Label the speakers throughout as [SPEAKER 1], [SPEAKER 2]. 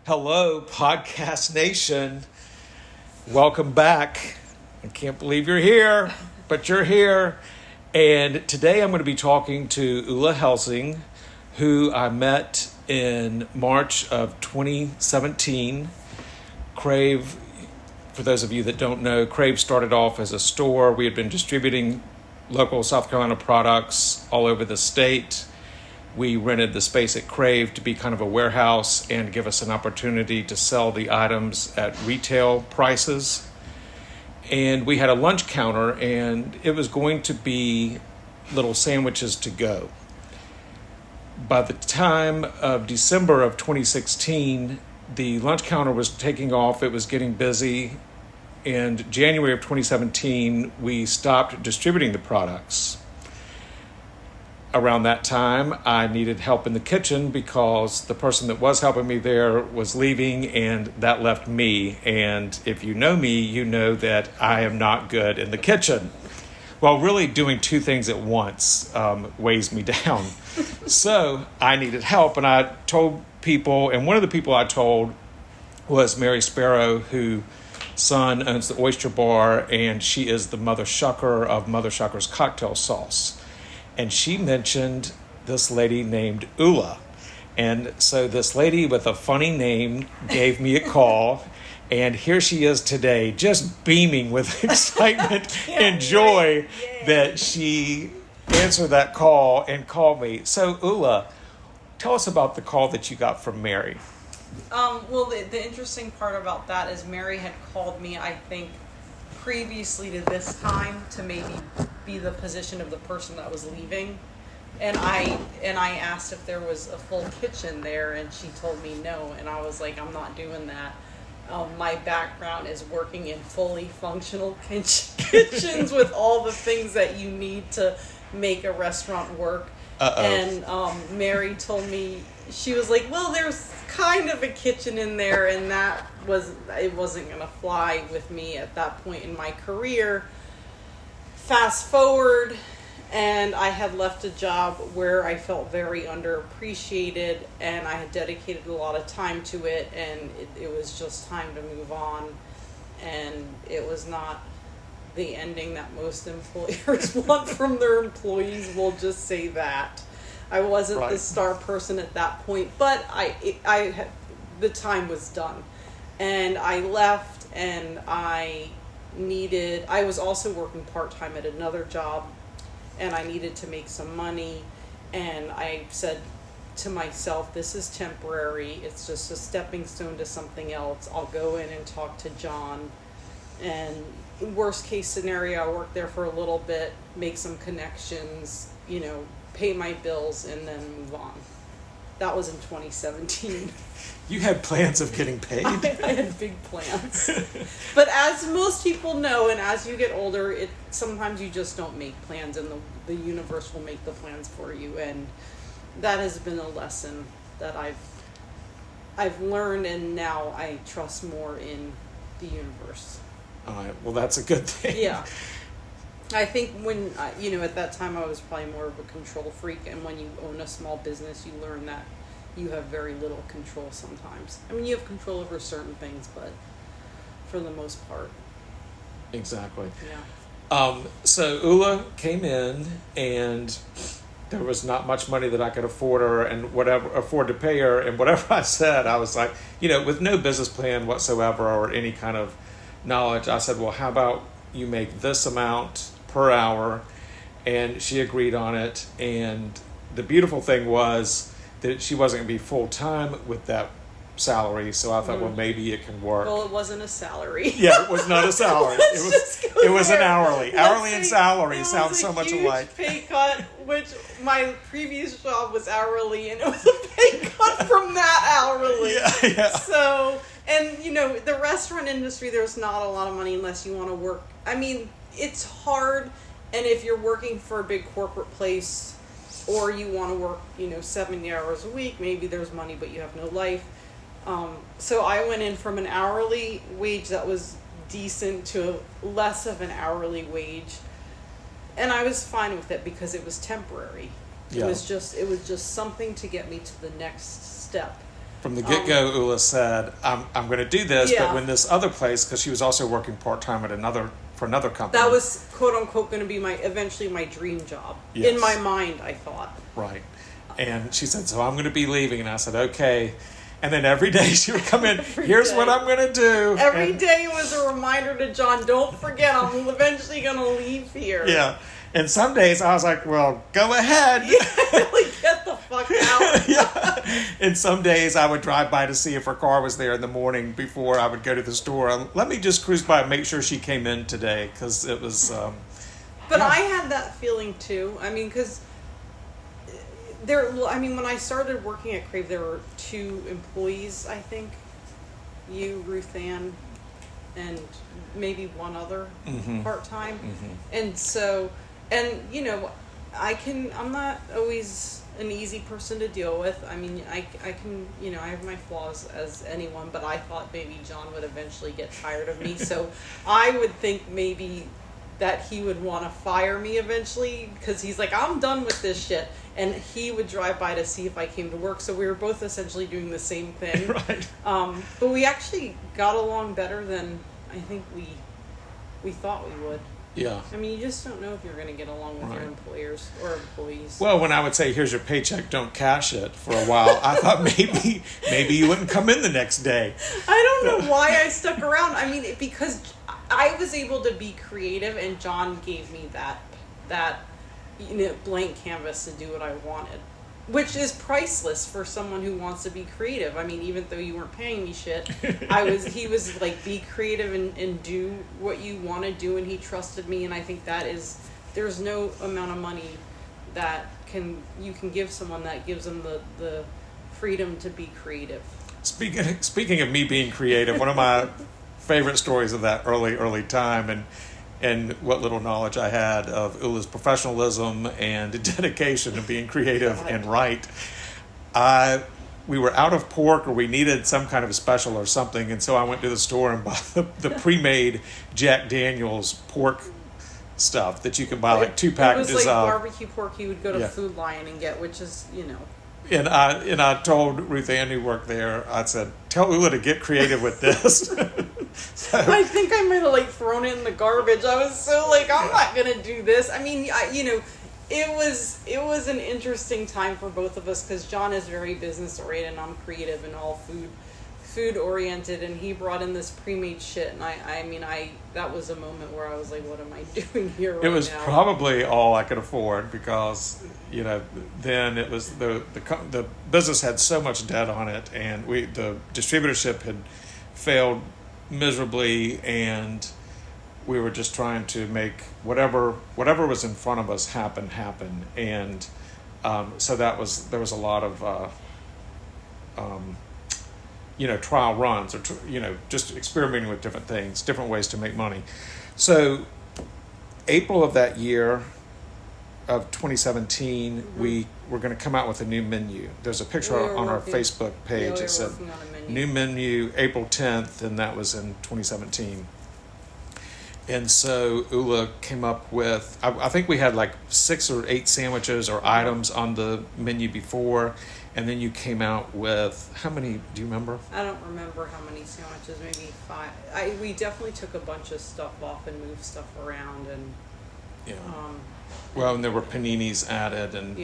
[SPEAKER 1] Hello, Podcast Nation. Welcome back. I can't believe you're here, but you're here. And today I'm going to be talking to Ola Helsing, who I met in March of 2017. Crave, for those of you that don't know, Crave started off as a store. We had been distributing local South Carolina products all over the state. We rented the space at Crave to be kind of a warehouse and give us an opportunity to sell the items at retail prices. And we had a lunch counter, and it was going to be little sandwiches to go. By the time of December of 2016, the lunch counter was taking off. It was getting busy. In January of 2017, we stopped distributing the products. Around that time, I needed help in the kitchen because the person that was helping me there was leaving, and that left me. And if you know me, you know that I am not good in the kitchen. Well, really doing two things at once weighs me down. So I needed help, and I told people, and one of the people I told was Mary Sparrow, whose son owns the Oyster Bar, and she is the Mother Shucker of Mother Shucker's cocktail sauce. And she mentioned this lady named Ola. And so this lady with a funny name gave me a call. And here she is today, just beaming with excitement and joy that she answered that call and called me. So Ola, tell us about the call that you got from Mary.
[SPEAKER 2] Well, the interesting part about that is Mary had called me, I think, previously to this time to maybe be the position of the person that was leaving, and I asked if there was a full kitchen there, and she told me no, and I was like, I'm not doing that. My background is working in fully functional kitchens with all the things that you need to make a restaurant work. And Mary told me, she was like, well, there's kind of a kitchen in there, and it wasn't going to fly with me at that point in my career. Fast forward, and I had left a job where I felt very underappreciated, and I had dedicated a lot of time to it, and it was just time to move on. And it was not the ending that most employers want from their employees. We'll just say that. I wasn't the star person at that point, but the time was done, and I left, and I was also working part-time at another job, and I needed to make some money, and I said to myself, this is temporary, it's just a stepping stone to something else. I'll go in and talk to John, and worst case scenario, I work there for a little bit, make some connections, pay my bills, and then move on. That was in 2017.
[SPEAKER 1] You had plans of getting paid?
[SPEAKER 2] I had big plans. But as most people know, and as you get older, sometimes you just don't make plans, and the universe will make the plans for you. And that has been a lesson that I've learned, and now I trust more in the universe.
[SPEAKER 1] All right. Well, that's a good thing.
[SPEAKER 2] Yeah. I think when, at that time I was probably more of a control freak, and when you own a small business, you learn that you have very little control sometimes. I mean, you have control over certain things, but for the most part.
[SPEAKER 1] Exactly.
[SPEAKER 2] Yeah.
[SPEAKER 1] So Ola came in, and there was not much money that I could afford her afford to pay her, and whatever I said, I was like, with no business plan whatsoever or any kind of knowledge, I said, well, how about you make this amount per hour? And she agreed on it. And the beautiful thing was that she wasn't going to be full-time with that salary, so I thought, well, maybe it can work.
[SPEAKER 2] Well, it wasn't a salary.
[SPEAKER 1] Yeah, it was not a salary. It was an hourly. Hourly and salary sound so much alike.
[SPEAKER 2] It was a huge pay cut, which my previous job was hourly, and it was a pay cut from that hourly.
[SPEAKER 1] Yeah.
[SPEAKER 2] So, and the restaurant industry, there's not a lot of money unless you want to work. I mean, it's hard, and if you're working for a big corporate place, or you want to work, 70 hours a week, maybe there's money, but you have no life. So I went in from an hourly wage that was decent to less of an hourly wage, and I was fine with it because it was temporary. Yeah. It was just something to get me to the next step.
[SPEAKER 1] From the get-go, Ula said, I'm going to do this,
[SPEAKER 2] Yeah.
[SPEAKER 1] but when this other place, because she was also working part-time for another company.
[SPEAKER 2] That was quote unquote going to be eventually my dream job.
[SPEAKER 1] Yes.
[SPEAKER 2] In my mind, I thought.
[SPEAKER 1] Right. And she said, so I'm going to be leaving. And I said, okay. And then every day she would come in, here's
[SPEAKER 2] day.
[SPEAKER 1] what I'm going to do.
[SPEAKER 2] Every day was a reminder to John, don't forget, I'm eventually going to leave here.
[SPEAKER 1] Yeah. And some days I was like, well, go ahead.
[SPEAKER 2] Like, get the fuck out.
[SPEAKER 1] Yeah. And some days I would drive by to see if her car was there in the morning before I would go to the store. Let me just cruise by and make sure she came in today, because it was...
[SPEAKER 2] But I had that feeling too. I mean, because... when I started working at Crave, there were 2 employees, I think. You, Ruth Ann, and maybe one other part-time. And so, I'm not always an easy person to deal with. I mean, I can, I have my flaws as anyone, but I thought maybe John would eventually get tired of me. So I would think maybe that he would want to fire me eventually, because he's like, I'm done with this shit. And he would drive by to see if I came to work. So we were both essentially doing the same thing.
[SPEAKER 1] Right.
[SPEAKER 2] But we actually got along better than I think we thought we would.
[SPEAKER 1] Yeah.
[SPEAKER 2] I mean, you just don't know if you're going to get along with your employers or employees.
[SPEAKER 1] Well, when I would say, here's your paycheck, don't cash it, for a while, I thought maybe you wouldn't come in the next day.
[SPEAKER 2] I don't know why I stuck around. I mean, because I was able to be creative, and John gave me that blank canvas to do what I wanted, which is priceless for someone who wants to be creative. I mean, even though you weren't paying me shit, he was like, be creative and do what you want to do, and he trusted me. And I think there's no amount of money that you can give someone that gives them the freedom to be creative.
[SPEAKER 1] Speaking of me being creative, one of my favorite stories of that early time, and what little knowledge I had of Ula's professionalism and dedication to being creative and right. We were out of pork, or we needed some kind of a special or something, and so I went to the store and bought the pre-made Jack Daniel's pork stuff that you can buy, like 2 packages of.
[SPEAKER 2] It was like barbecue pork you would go to Food Lion and get, which is,
[SPEAKER 1] And I told Ruth Ann, who worked there, I said, tell Ula to get creative with this. So,
[SPEAKER 2] I think I might have thrown it in the garbage. I was so I'm not gonna do this. I mean, it was an interesting time for both of us, because John is very business oriented and I'm creative and all food oriented, and he brought in this pre-made shit, and I that was a moment where I was like, what am I doing here right now?
[SPEAKER 1] It was probably all I could afford, because then it was the business had so much debt on it, and the distributorship had failed miserably, and we were just trying to make whatever was in front of us happen, and so there was a lot of trial runs, or just experimenting with different things, different ways to make money. So April of that year of 2017, we were going to come out with a new menu. There's a picture on our Facebook page that said new menu April 10th, and that was in 2017. And so Ula came up with, I think we had 6 or 8 sandwiches or items on the menu before, and then you came out with, how many, do you remember?
[SPEAKER 2] I don't remember how many sandwiches, maybe 5. We definitely took a bunch of stuff off and moved stuff around, and
[SPEAKER 1] well, and there were paninis added, and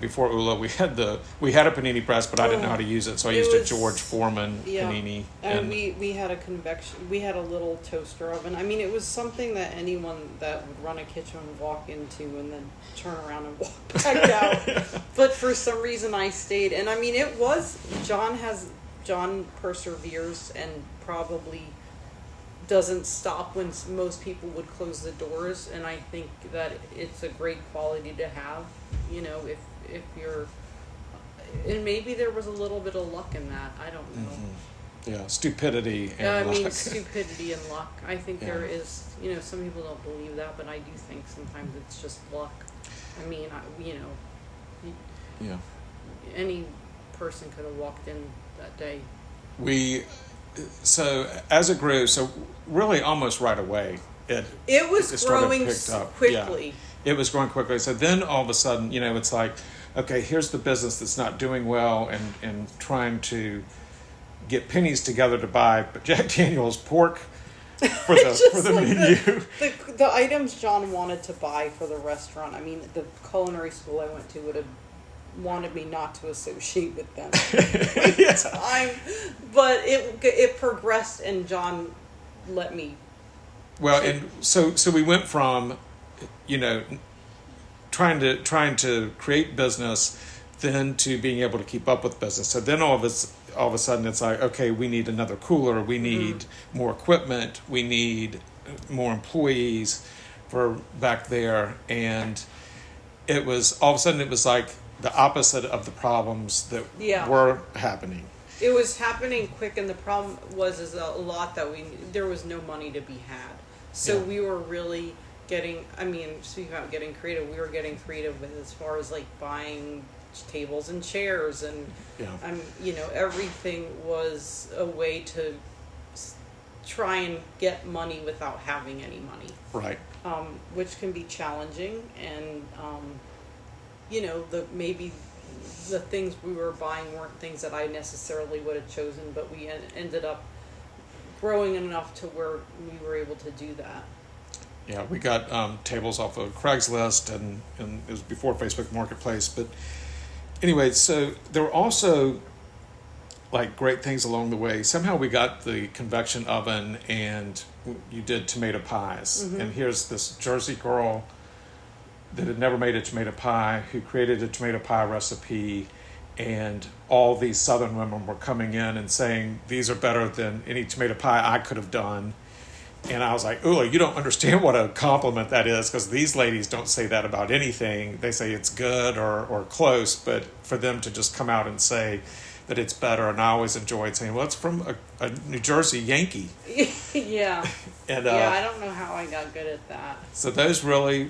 [SPEAKER 1] before Ula, we had a panini press, but I didn't know how to use it, so I used a George Foreman panini.
[SPEAKER 2] And we had a convection. We had a little toaster oven. I mean, it was something that anyone that would run a kitchen would walk into and then turn around and walk back out. But for some reason, I stayed. And I mean, it was John perseveres and probably doesn't stop when most people would close the doors, and I think that it's a great quality to have, if you're, and maybe there was a little bit of luck in that, I don't know.
[SPEAKER 1] Yeah, stupidity and luck.
[SPEAKER 2] I mean, stupidity and luck. I think there is, some people don't believe that, but I do think sometimes it's just luck. I mean, any person could have walked in that day. So as it grew, really almost right away, it was growing quickly.
[SPEAKER 1] Yeah, it was growing quickly. So then all of a sudden, it's like, okay, here's the business that's not doing well, and trying to get pennies together to buy Jack Daniel's pork for the
[SPEAKER 2] like
[SPEAKER 1] menu.
[SPEAKER 2] The items John wanted to buy for the restaurant. I mean, the culinary school I went to would have wanted me not to associate with them at the time, but it progressed, and John let me.
[SPEAKER 1] Well, and so we went from, trying to create business, then to being able to keep up with business. So then all of a sudden it's like, okay, we need another cooler, we need more equipment, we need more employees for back there, and it was all of a sudden it was like the opposite of the problems that were happening.
[SPEAKER 2] It was happening quick, and the problem was a lot that there was no money to be had. So we were really getting, speaking about getting creative, we were getting creative with as far as like buying tables and chairs, and everything was a way to try and get money without having any money.
[SPEAKER 1] Right.
[SPEAKER 2] Which can be challenging, and maybe the things we were buying weren't things that I necessarily would have chosen, but we ended up growing enough to where we were able to do that.
[SPEAKER 1] Yeah, we got tables off of Craigslist, and it was before Facebook Marketplace. But anyway, so there were also like great things along the way. Somehow we got the convection oven, and you did tomato pies. Mm-hmm. And here's this Jersey girl that had never made a tomato pie, who created a tomato pie recipe, and all these Southern women were coming in and saying, these are better than any tomato pie I could have done. And I was like, Ula, you don't understand what a compliment that is, because these ladies don't say that about anything. They say it's good or close, but for them to just come out and say that it's better, and I always enjoyed saying, well, it's from a New Jersey Yankee.
[SPEAKER 2] Yeah.
[SPEAKER 1] And
[SPEAKER 2] I don't know how I got good at that.
[SPEAKER 1] So those really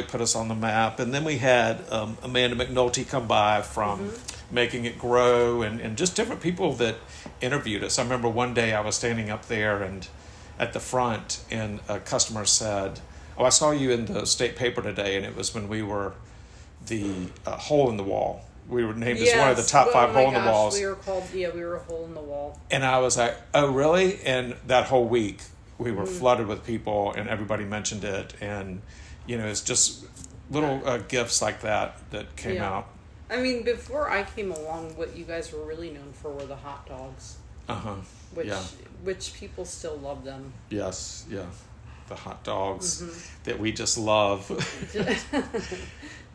[SPEAKER 1] put us on the map. And then we had Amanda McNulty come by from Making It Grow, and just different people that interviewed us. I remember one day I was standing up there and at the front, and a customer said, oh, I saw you in the state paper today, and it was when we were the hole in the wall. We were named as one of the top 5 hole in the walls.
[SPEAKER 2] We were called, we were a hole in the wall.
[SPEAKER 1] And I was like, oh, really? And that whole week, we were flooded with people, and everybody mentioned it. And, it's just little gifts like that came out.
[SPEAKER 2] I mean, before I came along, what you guys were really known for were the hot dogs. Uh-huh. Which people still love them.
[SPEAKER 1] Yes, yeah. The hot dogs that we just love.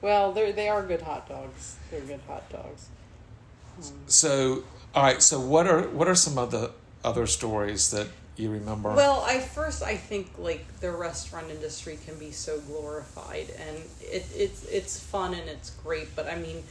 [SPEAKER 2] Well, they are good hot dogs. They're good hot dogs.
[SPEAKER 1] So, all right. So, what are some of the other stories that you remember?
[SPEAKER 2] Well, I think like the restaurant industry can be so glorified, and it's fun and it's great. But I mean,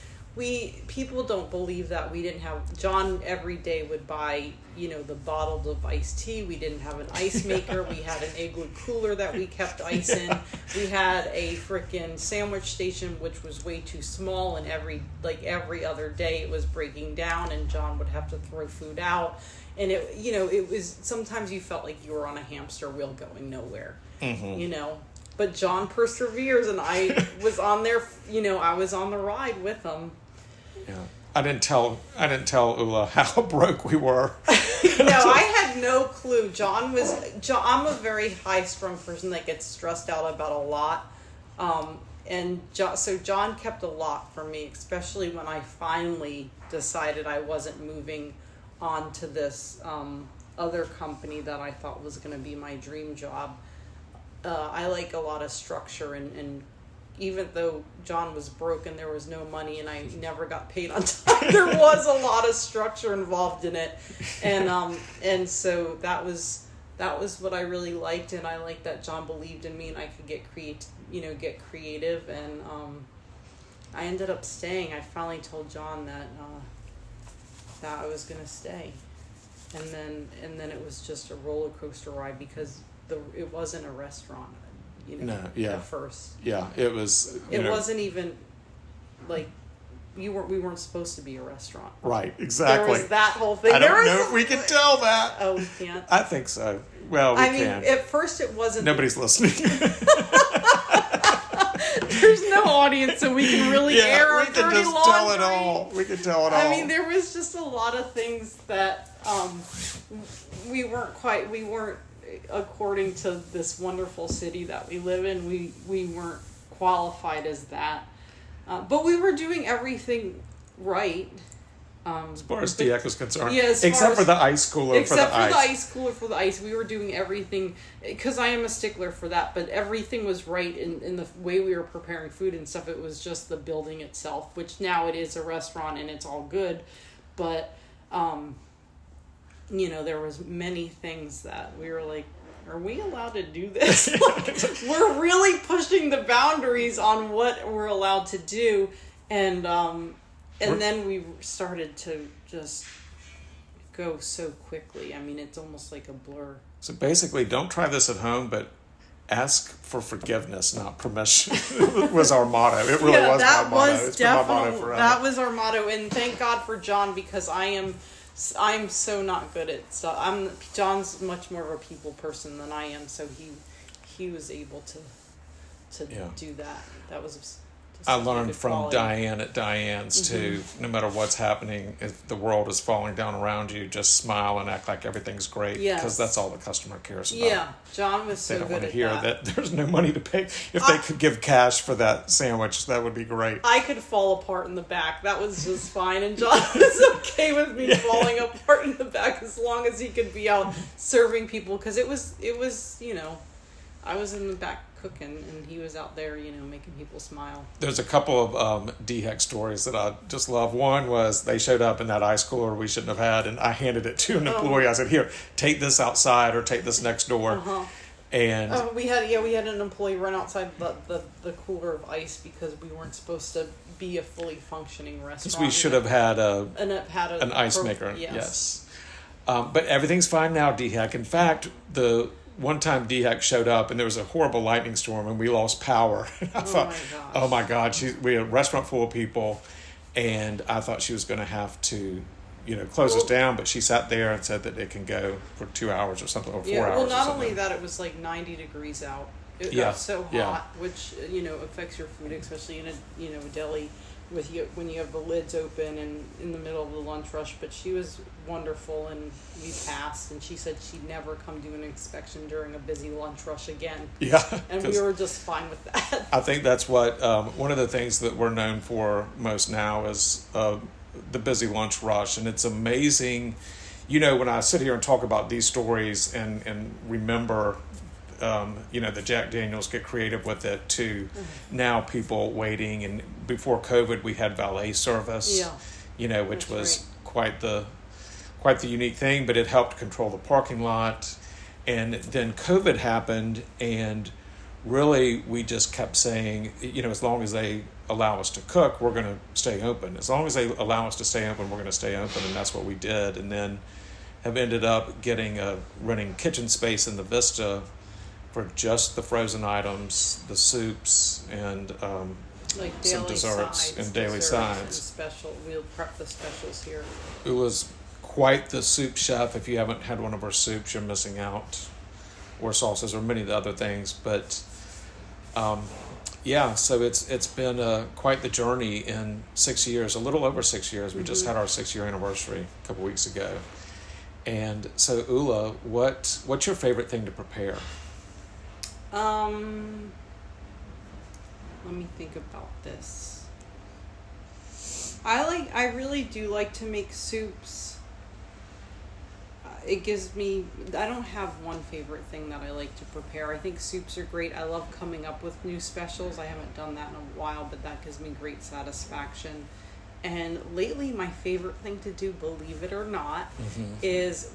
[SPEAKER 2] people don't believe that we didn't have. John every day would buy the bottles of iced tea. We didn't have an ice maker. We had an igloo cooler that we kept ice in. We had a freaking sandwich station which was way too small, and every other day it was breaking down, and John would have to throw food out. And it was, sometimes you felt like you were on a hamster wheel going nowhere. But John perseveres, and I was on there. I was on the ride with him.
[SPEAKER 1] Yeah, I didn't tell Ula how broke we were.
[SPEAKER 2] No, I had no clue. I'm a very high-strung person that gets stressed out about a lot. So John kept a lot for me, especially when I finally decided I wasn't moving on to this other company that I thought was going to be my dream job. I like a lot of structure, and even though John was broke and there was no money and I never got paid on time, there was a lot of structure involved in it, and so that was what I really liked, and I liked that John believed in me and I could get creative, and I ended up staying. I finally told John that I was gonna stay, and then it was just a roller coaster ride, because it wasn't a restaurant, at first.
[SPEAKER 1] Yeah, it was.
[SPEAKER 2] It wasn't even like we weren't supposed to be a restaurant.
[SPEAKER 1] Right, exactly.
[SPEAKER 2] There was that whole thing.
[SPEAKER 1] I don't know if we can tell that.
[SPEAKER 2] Oh, we can't.
[SPEAKER 1] I think so. Well, we can.
[SPEAKER 2] At first it wasn't.
[SPEAKER 1] Nobody's listening.
[SPEAKER 2] there's no audience, so we can really air our dirty laundry.
[SPEAKER 1] We can just tell it all. We can tell it all.
[SPEAKER 2] I mean, there was just a lot of things that we weren't according to this wonderful city that we live in. We weren't qualified as that, but we were doing everything right.
[SPEAKER 1] As far as DX was concerned,
[SPEAKER 2] yeah,
[SPEAKER 1] except for the ice cooler for the ice.
[SPEAKER 2] Except for the ice cooler for the ice. We were doing everything, because I am a stickler for that, but everything was right in the way we were preparing food and stuff. It was just the building itself, which now it is a restaurant and it's all good. But, there was many things that we were like, are we allowed to do this? We're really pushing the boundaries on what we're allowed to do. And then we started to just go so quickly. I mean, it's almost like a blur.
[SPEAKER 1] So basically, don't try this at home, but ask for forgiveness, not permission, was our motto. It really was my motto. It's been my motto forever.
[SPEAKER 2] That was our motto. And thank God for John, because I'm so not good at stuff. John's much more of a people person than I am, so he was able to do that. That was...
[SPEAKER 1] I learned from Diane at Diane's too. No matter what's happening, if the world is falling down around you, just smile and act like everything's great. Because that's all the customer cares about.
[SPEAKER 2] Yeah, John was so good at that. They don't want to hear that
[SPEAKER 1] there's no money to pay. If they could give cash for that sandwich, that would be great.
[SPEAKER 2] I could fall apart in the back. That was just fine. And John was okay with me falling apart in the back as long as he could be out serving people. Because it was I was in the back cooking, and he was out there, making people smile.
[SPEAKER 1] There's a couple of DHEC stories that I just love. One was they showed up in that ice cooler we shouldn't have had, and I handed it to an employee. I said, "Here, take this outside, or take this next door." And
[SPEAKER 2] we had an employee run outside the cooler of ice because we weren't supposed to be a fully functioning restaurant.
[SPEAKER 1] Because we should have had an ice maker. Yes. But everything's fine now, DHEC. In fact, the one time DHEC showed up and there was a horrible lightning storm and we lost power. I thought, oh my God, we had a restaurant full of people, and I thought she was going to have to, close us down, but she sat there and said that it can go for 2 hours or something, or 4 hours.
[SPEAKER 2] Well, not only that, it was like 90 degrees out. It got so hot, which, affects your food, especially in a deli when you have the lids open and in the middle of the lunch rush. But she was wonderful, and we passed, and she said she'd never come do an inspection during a busy lunch rush again.
[SPEAKER 1] Yeah.
[SPEAKER 2] And we were just fine with that.
[SPEAKER 1] I think that's what, one of the things that we're known for most now is the busy lunch rush. And it's amazing, when I sit here and talk about these stories and remember, the Jack Daniels get creative with it too. Now people waiting, and before COVID we had valet service, which was quite the unique thing, but it helped control the parking lot. And then COVID happened, and really we just kept saying, as long as they allow us to cook, we're going to stay open. As long as they allow us to stay open, we're going to stay open. And that's what we did. And then have ended up getting renting kitchen space in the Vista for just the frozen items, the soups, and some desserts and daily sides.
[SPEAKER 2] We'll prep the specials here.
[SPEAKER 1] It was quite the soup chef. If you haven't had one of our soups, you're missing out. Or sauces, or many of the other things. But so it's been quite the journey in 6 years, a little over 6 years. We just had our 6-year anniversary a couple weeks ago. And so, Ola, what's your favorite thing to prepare?
[SPEAKER 2] Let me think about this. I really do like to make soups. It gives me, I don't have one favorite thing that I like to prepare. I think soups are great. I love coming up with new specials. I haven't done that in a while, but that gives me great satisfaction. And lately, my favorite thing to do, believe it or not, is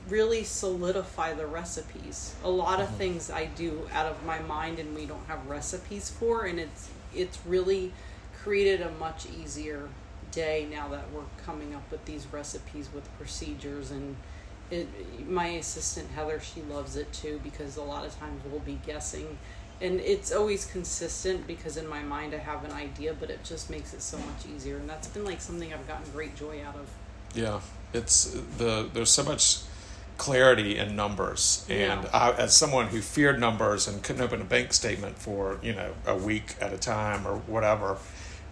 [SPEAKER 2] really solidify the recipes. A lot of things I do out of my mind and we don't have recipes for, and it's really created a much easier day now that we're coming up with these recipes with procedures. And my assistant Heather, she loves it too, because a lot of times we'll be guessing, and it's always consistent because in my mind I have an idea, but it just makes it so much easier. And that's been something I've gotten great joy out of.
[SPEAKER 1] Yeah, there's so much clarity in numbers. And
[SPEAKER 2] Yeah.
[SPEAKER 1] as someone who feared numbers and couldn't open a bank statement for, a week at a time or whatever,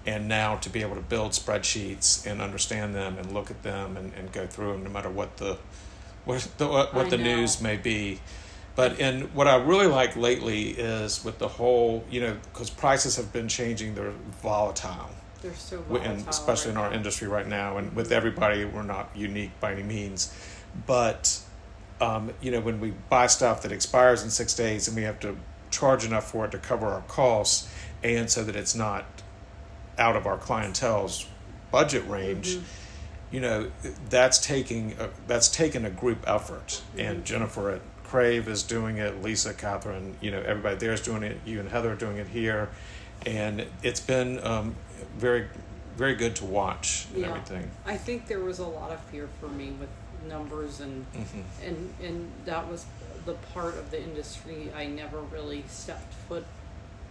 [SPEAKER 1] and now to be able to build spreadsheets and understand them and look at them and go through them no matter what the news may be. But what I really like lately is with the whole, because prices have been changing, they're volatile.
[SPEAKER 2] They're so volatile,
[SPEAKER 1] And especially in our industry right now, and with everybody, we're not unique by any means. But, when we buy stuff that expires in 6 days and we have to charge enough for it to cover our costs, and so that it's not out of our clientele's budget range, that's taken a group effort. And Jennifer at Crave is doing it, Lisa, Catherine, everybody there is doing it, you and Heather are doing it here, and it's been very, very good to watch and everything.
[SPEAKER 2] I think there was a lot of fear for me with numbers and that was the part of the industry I never really stepped foot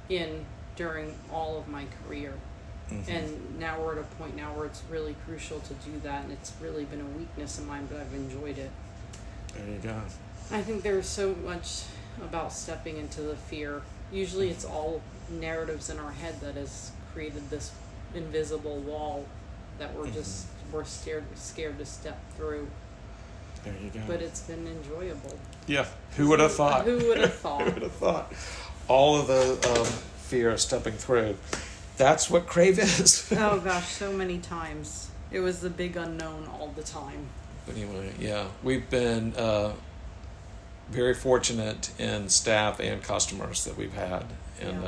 [SPEAKER 2] in during all of my career. And now we're at a point now where it's really crucial to do that, and it's really been a weakness of mine, but I've enjoyed it.
[SPEAKER 1] There you go.
[SPEAKER 2] I think there's so much about stepping into the fear. Usually it's all narratives in our head that has created this invisible wall that we're scared to step through.
[SPEAKER 1] There you go.
[SPEAKER 2] But it's been enjoyable.
[SPEAKER 1] Yeah. Who would have thought?
[SPEAKER 2] Who would have thought?
[SPEAKER 1] Who would have thought? All of the fear of stepping through. That's what Crave is.
[SPEAKER 2] Oh gosh, so many times. It was the big unknown all the time.
[SPEAKER 1] But anyway, yeah. We've been very fortunate in staff and customers that we've had. And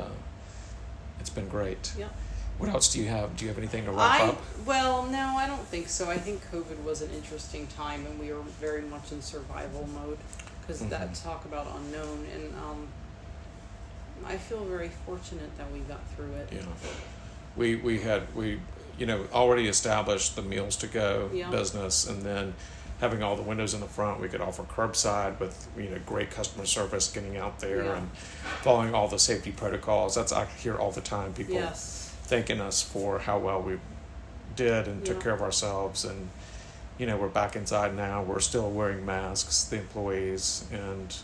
[SPEAKER 1] it's been great.
[SPEAKER 2] Yeah.
[SPEAKER 1] What else do you have? Do you have anything to wrap up?
[SPEAKER 2] Well, no, I don't think so. I think COVID was an interesting time, and we were very much in survival mode because that talk about unknown, and I feel very fortunate that we got through it.
[SPEAKER 1] Yeah, we had already established the meals to go business, and then having all the windows in the front, we could offer curbside with great customer service, getting out there and following all the safety protocols. That's I hear all the time, people thanking us for how well we did and took care of ourselves. And we're back inside now. We're still wearing masks, the employees, and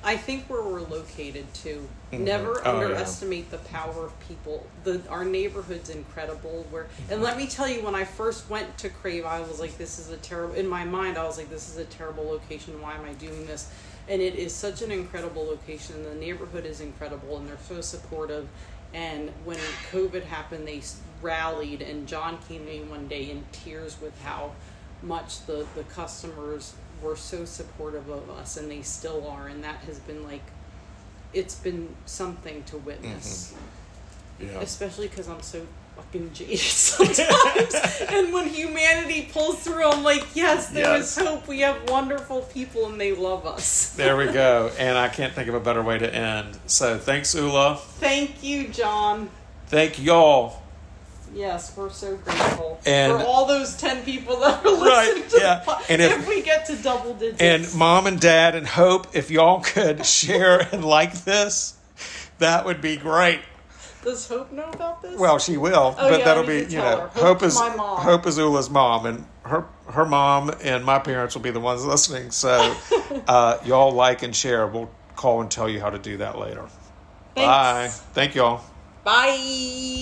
[SPEAKER 2] I think where we're located too. Never underestimate the power of people. Our neighborhood's incredible. And let me tell you, when I first went to Crave, I was like, this is a terrible. In my mind, I was like, this is a terrible location. Why am I doing this? And it is such an incredible location. The neighborhood is incredible, and they're so supportive. And when COVID happened, they rallied. And John came to me one day in tears with how much the customers were so supportive of us, and they still are, and that has been it's been something to witness. Especially because I'm so fucking jaded sometimes. And when humanity pulls through, I'm like, yes, there is hope. We have wonderful people and they love us.
[SPEAKER 1] There we go. And I can't think of a better way to end. So thanks, Ola.
[SPEAKER 2] Thank you, John.
[SPEAKER 1] Thank y'all.
[SPEAKER 2] Yes, we're so grateful
[SPEAKER 1] and
[SPEAKER 2] for all those 10 people that are listening to the podcast.
[SPEAKER 1] And
[SPEAKER 2] if we get to double digits.
[SPEAKER 1] And Mom and Dad and Hope, if y'all could share and like this, that would be great.
[SPEAKER 2] Does Hope know about this?
[SPEAKER 1] Well, she will, but that'll be, Hope is
[SPEAKER 2] my mom.
[SPEAKER 1] Hope is Ula's mom, and her mom and my parents will be the ones listening. So y'all like and share. We'll call and tell you how to do that later.
[SPEAKER 2] Thanks.
[SPEAKER 1] Bye. Thank y'all.
[SPEAKER 2] Bye.